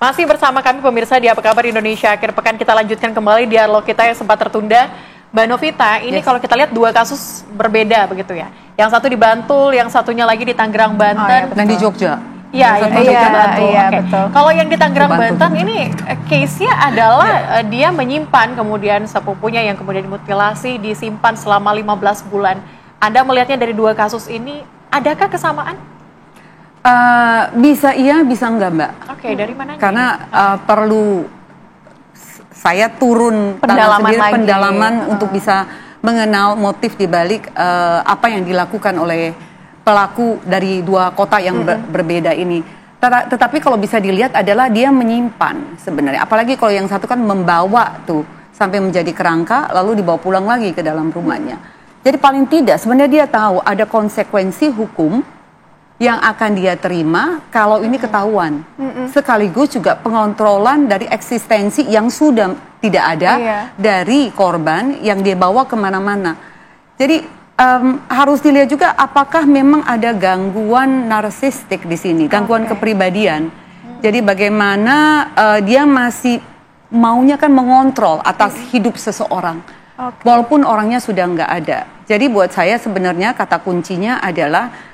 Masih bersama kami pemirsa di Apa Kabar Indonesia. Akhir pekan kita lanjutkan kembali dialog kita yang sempat tertunda. Mbak Novita, ini kalau kita lihat dua kasus berbeda begitu ya. Yang satu di Bantul, yang satunya lagi di Tangerang, Banten. Dan di Jogja. Iya, yang di Bantul. Iya, betul. Kalau yang di Tangerang, Banten ini case-nya adalah dia menyimpan kemudian sepupunya yang kemudian dimutilasi, disimpan selama 15 bulan. Anda melihatnya dari dua kasus ini, adakah kesamaan? Bisa iya, bisa enggak, Mbak. Oke, dari mana? Karena perlu saya turun pendalaman untuk bisa mengenal motif di balik apa yang dilakukan oleh pelaku dari dua kota yang berbeda ini. Tetapi kalau bisa dilihat adalah dia menyimpan sebenarnya. Apalagi kalau yang satu kan membawa tuh sampai menjadi kerangka lalu dibawa pulang lagi ke dalam rumahnya. Jadi paling tidak sebenarnya dia tahu ada konsekuensi hukum yang akan dia terima kalau ini ketahuan. Sekaligus juga pengontrolan dari eksistensi yang sudah tidak ada dari korban yang dia bawa kemana-mana. Jadi harus dilihat juga apakah memang ada gangguan narsistik di sini, gangguan kepribadian. Jadi bagaimana dia masih maunya kan mengontrol atas hidup seseorang. Walaupun orangnya sudah nggak ada. Jadi buat saya sebenarnya kata kuncinya adalah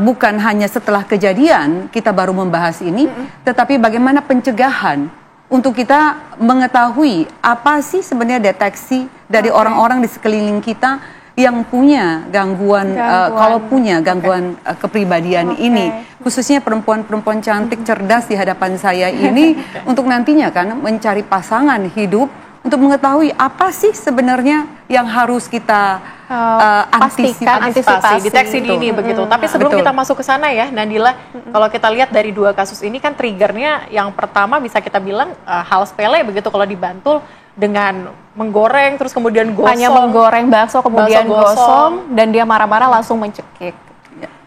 bukan hanya setelah kejadian kita baru membahas ini, tetapi bagaimana pencegahan untuk kita mengetahui apa sih sebenarnya deteksi dari orang-orang di sekeliling kita yang punya gangguan. Kalau punya gangguan kepribadian ini, khususnya perempuan-perempuan cantik cerdas di hadapan saya ini, untuk nantinya kan mencari pasangan hidup, untuk mengetahui apa sih sebenarnya yang harus kita antisipasi, deteksi dini begitu. Tapi sebelum kita masuk ke sana ya, Nadila, kalau kita lihat dari dua kasus ini kan triggernya yang pertama bisa kita bilang hal sepele begitu kalau di Bantul dengan menggoreng terus kemudian gosong. Hanya menggoreng bakso kemudian gosong dan dia marah-marah langsung mencekik.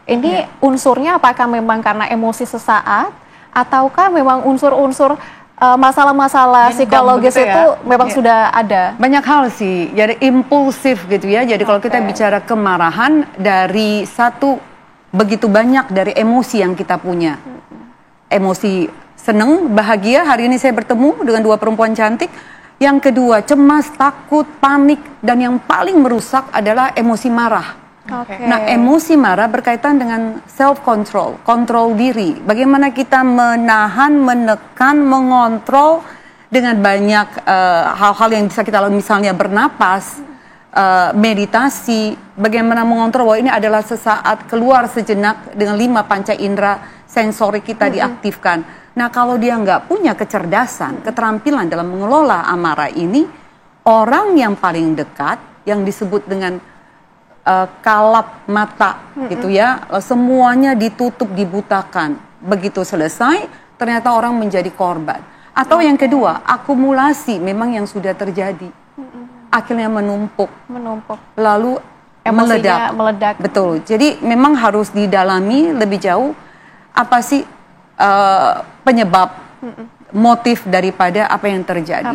Ini unsurnya apakah memang karena emosi sesaat ataukah memang unsur-unsur masalah-masalah psikologis itu memang sudah ada? Banyak hal sih, jadi impulsif gitu ya. Jadi kalau kita bicara kemarahan dari satu, begitu banyak dari emosi yang kita punya. Emosi seneng, bahagia, hari ini saya bertemu dengan dua perempuan cantik. Yang kedua, cemas, takut, panik, dan yang paling merusak adalah emosi marah. Nah, emosi marah berkaitan dengan self-control, kontrol diri. Bagaimana kita menahan, menekan, mengontrol dengan banyak hal-hal yang bisa kita lakukan, misalnya bernapas, meditasi, bagaimana mengontrol bahwa ini adalah sesaat keluar sejenak dengan 5 panca indera sensori kita diaktifkan. Nah, kalau dia nggak punya kecerdasan, keterampilan dalam mengelola amarah ini, orang yang paling dekat, yang disebut dengan kalap mata gitu ya, semuanya ditutup, dibutakan. Begitu selesai, ternyata orang menjadi korban. Atau yang kedua, akumulasi memang yang sudah terjadi, akhirnya menumpuk, lalu meledak. Betul. Jadi memang harus didalami lebih jauh apa sih penyebab motif daripada apa yang terjadi.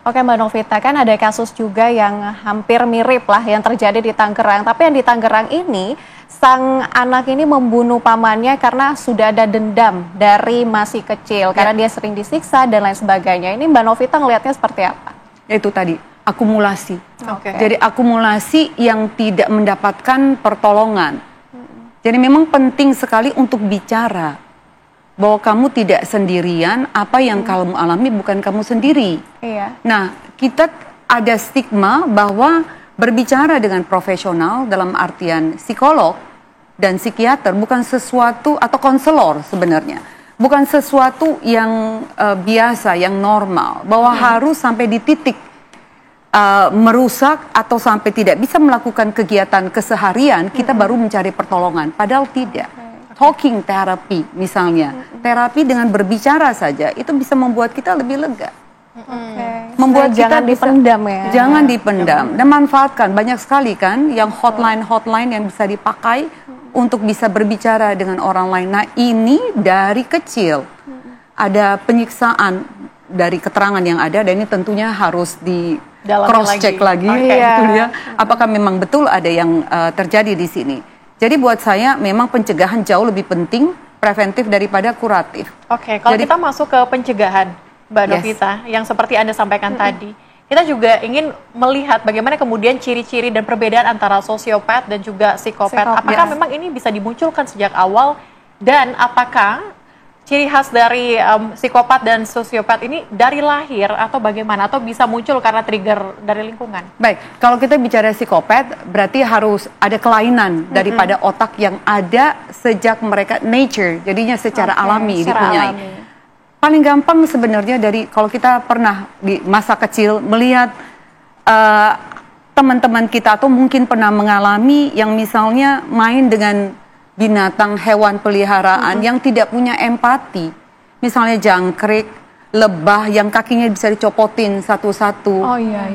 Oke, Mbak Novita, kan ada kasus juga yang hampir mirip lah yang terjadi di Tangerang. Tapi yang di Tangerang ini, sang anak ini membunuh pamannya karena sudah ada dendam dari masih kecil. Karena dia sering disiksa dan lain sebagainya. Ini Mbak Novita ngelihatnya seperti apa? Itu tadi, akumulasi. Jadi akumulasi yang tidak mendapatkan pertolongan. Jadi memang penting sekali untuk bicara bahwa kamu tidak sendirian, apa yang kamu alami bukan kamu sendiri. Nah, kita ada stigma bahwa berbicara dengan profesional dalam artian psikolog dan psikiater bukan sesuatu, atau konselor sebenarnya, bukan sesuatu yang biasa, yang normal, bahwa harus sampai di titik merusak atau sampai tidak bisa melakukan kegiatan keseharian, kita baru mencari pertolongan. Padahal tidak. Talking therapy misalnya, terapi dengan berbicara saja itu bisa membuat kita lebih lega. Membuat kita dipendam ya. Jangan dipendam dan manfaatkan. Banyak sekali kan yang hotline yang bisa dipakai untuk bisa berbicara dengan orang lain. Nah, ini dari kecil ada penyiksaan dari keterangan yang ada, dan ini tentunya harus di cross check lagi. Apakah memang betul ada yang terjadi di sini. Jadi buat saya memang pencegahan jauh lebih penting, preventif daripada kuratif. Oke, kalau kita masuk ke pencegahan, Mbak Novita, yang seperti Anda sampaikan tadi, kita juga ingin melihat bagaimana kemudian ciri-ciri dan perbedaan antara sosiopat dan juga psikopat. Apakah memang ini bisa dimunculkan sejak awal, dan apakah ciri khas dari psikopat dan sosiopat ini dari lahir atau bagaimana, atau bisa muncul karena trigger dari lingkungan? Baik, kalau kita bicara psikopat berarti harus ada kelainan daripada otak yang ada sejak mereka nature, jadinya secara alami dipunyai. Paling gampang sebenarnya dari kalau kita pernah di masa kecil melihat teman-teman kita atau mungkin pernah mengalami yang misalnya main dengan binatang, hewan peliharaan yang tidak punya empati. Misalnya jangkrik, lebah yang kakinya bisa dicopotin satu-satu.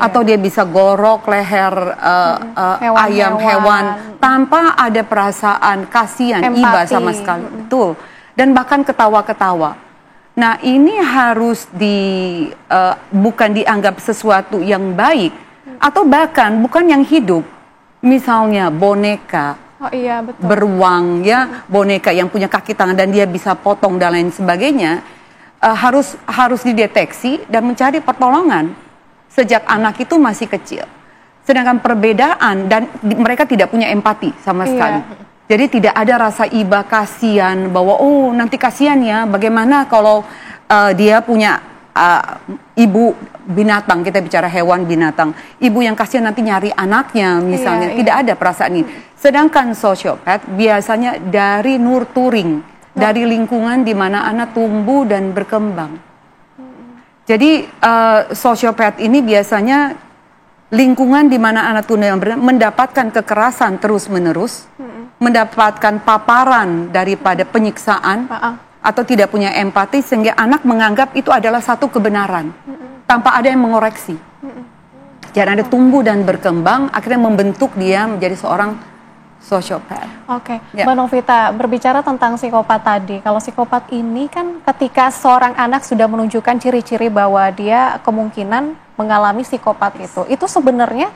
Atau dia bisa gorok leher ayam, hewan. Tanpa ada perasaan kasihan, iba sama sekali. Betul. Dan bahkan ketawa-ketawa. Nah ini harus bukan dianggap sesuatu yang baik. Atau bahkan bukan yang hidup. Misalnya boneka. Betul. Beruang ya, boneka yang punya kaki tangan dan dia bisa potong dan lain sebagainya, harus dideteksi dan mencari pertolongan sejak anak itu masih kecil. Sedangkan perbedaan dan mereka tidak punya empati sama sekali. Jadi tidak ada rasa iba kasihan bahwa nanti kasihan ya, bagaimana kalau dia punya ibu binatang, kita bicara hewan binatang, ibu yang kasihan nanti nyari anaknya misalnya, tidak ada perasaan ini. Sedangkan sosiopat biasanya dari nurturing, dari lingkungan di mana anak tumbuh dan berkembang. Jadi sosiopat ini biasanya lingkungan di mana anak tumbuh dan berkembang mendapatkan kekerasan terus-menerus, mendapatkan paparan daripada penyiksaan, atau tidak punya empati sehingga anak menganggap itu adalah satu kebenaran tanpa ada yang mengoreksi. Jangan ada tumbuh dan berkembang, akhirnya membentuk dia menjadi seorang sosiopat. Mbak Novita, berbicara tentang psikopat tadi, kalau psikopat ini kan ketika seorang anak sudah menunjukkan ciri-ciri bahwa dia kemungkinan mengalami psikopat itu sebenarnya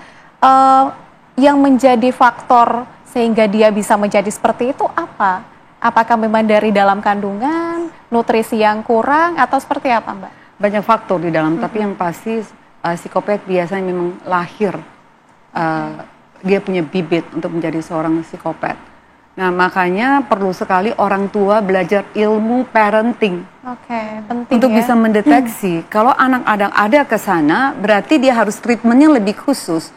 yang menjadi faktor sehingga dia bisa menjadi seperti itu apa? Apakah memang dari dalam kandungan, nutrisi yang kurang, atau seperti apa, Mbak? Banyak faktor di dalam, tapi yang pasti psikopat biasanya memang lahir. Dia punya bibit untuk menjadi seorang psikopat. Nah, makanya perlu sekali orang tua belajar ilmu parenting. Penting untuk bisa mendeteksi. Kalau anak-anak ada ke sana, berarti dia harus treatmentnya lebih khusus.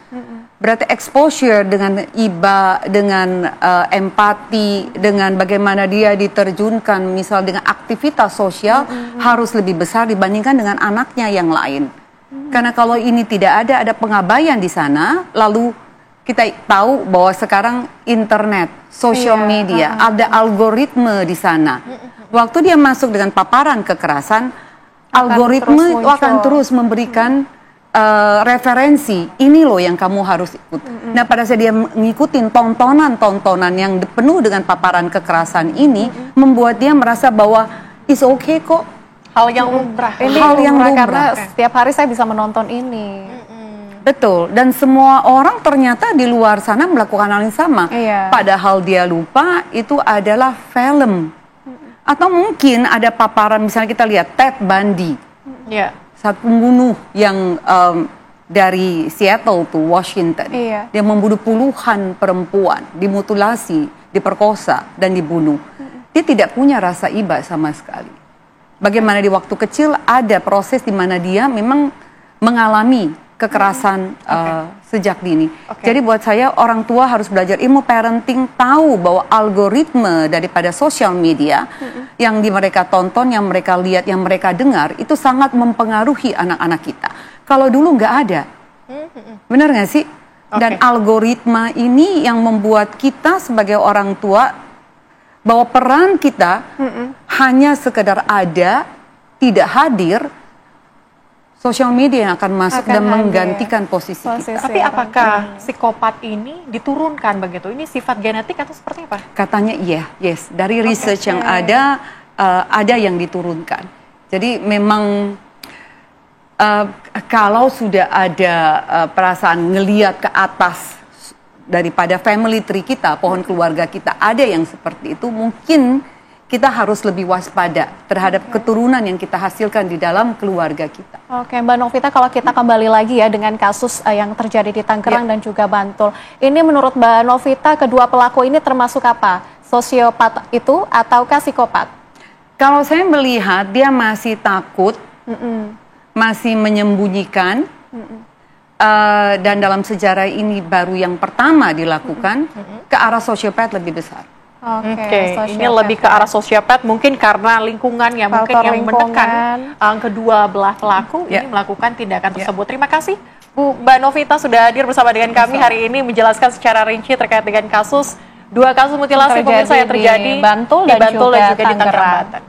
Berarti exposure dengan iba, dengan empati, dengan bagaimana dia diterjunkan misal dengan aktivitas sosial harus lebih besar dibandingkan dengan anaknya yang lain. Karena kalau ini tidak ada pengabaian di sana, lalu kita tahu bahwa sekarang internet, social media, ada algoritma di sana. Waktu dia masuk dengan paparan kekerasan, algoritma itu akan terus memberikan referensi, ini loh yang kamu harus ikut. Nah, pada saat dia mengikuti tontonan-tontonan yang penuh dengan paparan kekerasan ini, membuat dia merasa bahwa it's okay kok. Hal yang lumrah. Karena setiap hari saya bisa menonton ini. Betul, dan semua orang ternyata di luar sana melakukan hal yang sama. Padahal dia lupa itu adalah film. Atau mungkin ada paparan, misalnya kita lihat Ted Bundy. Satu pembunuh yang dari Seattle to Washington. Dia membunuh puluhan perempuan, dimutilasi, diperkosa, dan dibunuh. Dia tidak punya rasa iba sama sekali. Bagaimana di waktu kecil ada proses di mana dia memang mengalami kekerasan sejak dini. Jadi buat saya orang tua harus belajar ilmu parenting, tahu bahwa algoritma daripada sosial media yang mereka tonton, yang mereka lihat, yang mereka dengar itu sangat mempengaruhi anak-anak kita. Kalau dulu nggak ada, benar nggak sih? Dan algoritma ini yang membuat kita sebagai orang tua bahwa peran kita hanya sekedar ada, tidak hadir. Sosial media yang akan masuk dan menggantikan posisi kita. Tapi apakah psikopat ini diturunkan begitu? Ini sifat genetik atau seperti apa? Katanya yes. Dari research yang ada yang diturunkan. Jadi memang kalau sudah ada perasaan ngeliat ke atas daripada family tree kita, pohon keluarga kita, ada yang seperti itu, mungkin kita harus lebih waspada terhadap keturunan yang kita hasilkan di dalam keluarga kita. Oke, Mbak Novita, kalau kita kembali lagi ya dengan kasus yang terjadi di Tangerang dan juga Bantul. Ini menurut Mbak Novita, kedua pelaku ini termasuk apa? Sosiopat itu ataukah psikopat? Kalau saya melihat dia masih takut, masih menyembunyikan, dan dalam sejarah ini baru yang pertama dilakukan, ke arah sosiopat lebih besar. Oke, ini lebih ke arah sosiopat mungkin karena lingkungannya, mungkin yang menekan kedua belah pelaku ini melakukan tindakan tersebut. Terima kasih Bu Mbak Novita sudah hadir bersama dengan kami hari ini menjelaskan secara rinci terkait dengan dua kasus mutilasi pemirsa yang terjadi di Bantul dan juga di Tangerang.